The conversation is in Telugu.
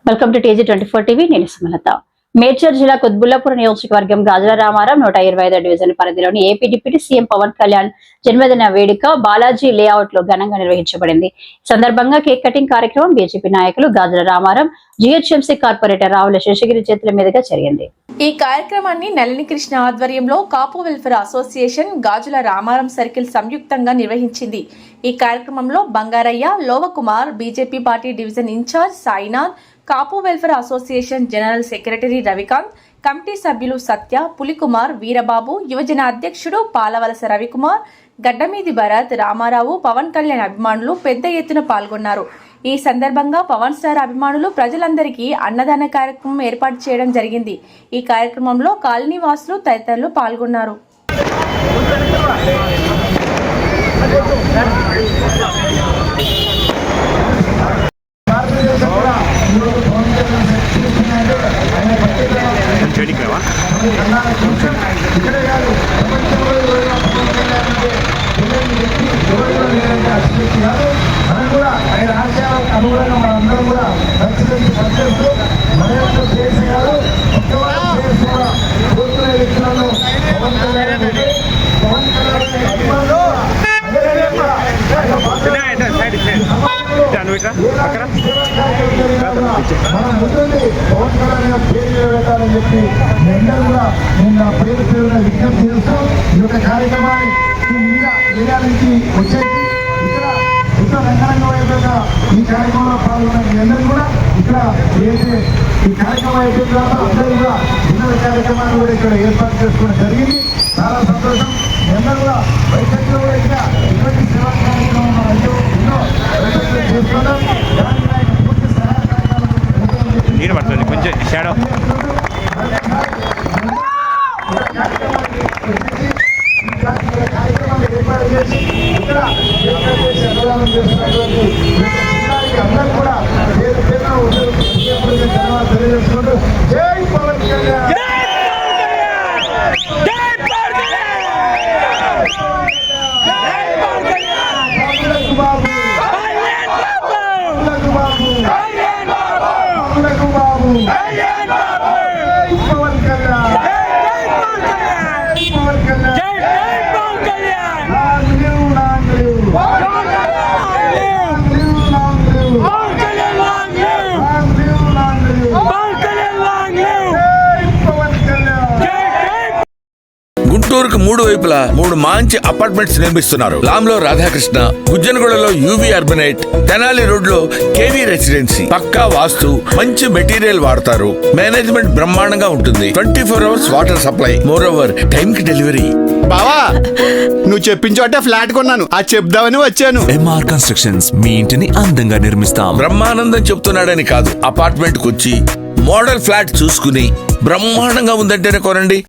Welcome to TG24 TV. నేను సుమలత. మేడ్చల్ జిల్లా కుత్బుల్లాపూర్ నియోజకవర్గం గాజుల రామారం 125వ డివిజన్ పరిధిలోని AP deputy CM Pawan Kalyan జన్మదిన వేడుక బాలాజీ లేఅవుట్ లో ఘనంగా నిర్వహించబడింది. ఈ సందర్భంగా కేక్ కటింగ్ కార్యక్రమం బీజేపీ నాయకులు గాజుల రామారం, GHMC కార్పొరేటర్ రావుల శేషగిరి చేతుల మీదుగా జరిగింది. ఈ కార్యక్రమాన్ని నళిని కృష్ణ ఆధ్వర్యంలో Kapu welfare association Gajula Ramaram circle సంయుక్తంగా నిర్వహించింది. ఈ కార్యక్రమంలో Bangaraiah, Lovakumar, BJP party division incharge Sainath, Kapu welfare association general secretary Ravikanth, committee సభ్యులు సత్య, పులికుమార్, వీరబాబు, యువజన అధ్యక్షుడు పాలవలస రవికుమార్, గడ్డమీది భరత్, రామారావు, పవన్ కళ్యాణ్ అభిమానులు పెద్ద ఎత్తున పాల్గొన్నారు. ఈ సందర్భంగా పవన్ స్టార్ అభిమానులు ప్రజలందరికీ అన్నదాన కార్యక్రమం ఏర్పాటు చేయడం జరిగింది. ఈ కార్యక్రమంలో కాలనీ వాసులు తదితరులు పాల్గొన్నారు. ఆయన ఆశయాలకు అనుగుణంగా మనందరం కూడా ఖచ్చితంగా పనిచేస్తూ మర్యాద చేసేయాలి. కోరుకునే వ్యక్తులను పవన్ కళ్యాణ్ అభిమానులు మన ముందుండి పవన్ కళ్యాణ్ పేరు పెట్టాలని చెప్పి అందరూ కూడా నేను పేరు పేరున విజ్ఞప్తి చేస్తూ ఈ యొక్క కార్యక్రమాన్ని ఏరియా నుంచి వచ్చేసి ఇక్కడ రంగరంగ వైపుగా ఈ కార్యక్రమంలో పాల్గొన్న మీ అందరూ కూడా ఇక్కడ ఏదైతే ఈ కార్యక్రమం అయిపోయిన తర్వాత అందరూ కూడా ఉన్నత కార్యక్రమాన్ని కూడా ఇక్కడ ఏర్పాటు చేసుకోవడం జరిగింది. చాలా సంతోషం. మీ అందరూ కూడా వైద్యంలో కూడా ఇక్కడ ఇటువంటి సేవా కార్యక్రమం ఎన్నో చేసుకున్నాం. దానికి పూర్తి సహాయ సహకారాలు కొంచెం షాడో కార్యక్రమాలు ఏర్పాటు చేసి ఇక్కడ అన్నదానం చేస్తున్నటువంటి అందరూ కూడా పేరు పేరున ధన్యవాదాలు తెలియజేసుకుంటూ జై పవన్ కళ్యాణ్. గుంటూరుకు 3 వైపులా 3 మంచి అపార్ట్మెంట్స్ నిర్మిస్తున్నారు. లాంలో రాధాకృష్ణ, గుజ్జనగూడలో UV అర్బనైట్, తెనాలి రోడ్ లో KV రెసిడెన్సీ. పక్కా వాస్తు, మంచి మెటీరియల్ వాడతారు. మేనేజ్మెంట్ బ్రహ్మాండంగా ఉంటుంది. 24 hours water supply. More over time కి డెలివరీ. బావా, నువ్వు చెప్పిన చోట ఫ్లాట్ కొన్నాను. అది చెప్దామని వచ్చాను. MR కన్స్ట్రక్షన్స్ మీ ఇంటిని అందంగా నిర్మిస్తాం. బ్రహ్మానందం చెప్తున్నాడని కాదు, అపార్ట్మెంట్ కు వచ్చి మోడల్ ఫ్లాట్ చూసుకుని బ్రహ్మాండంగా ఉందంటేనే కొనండి.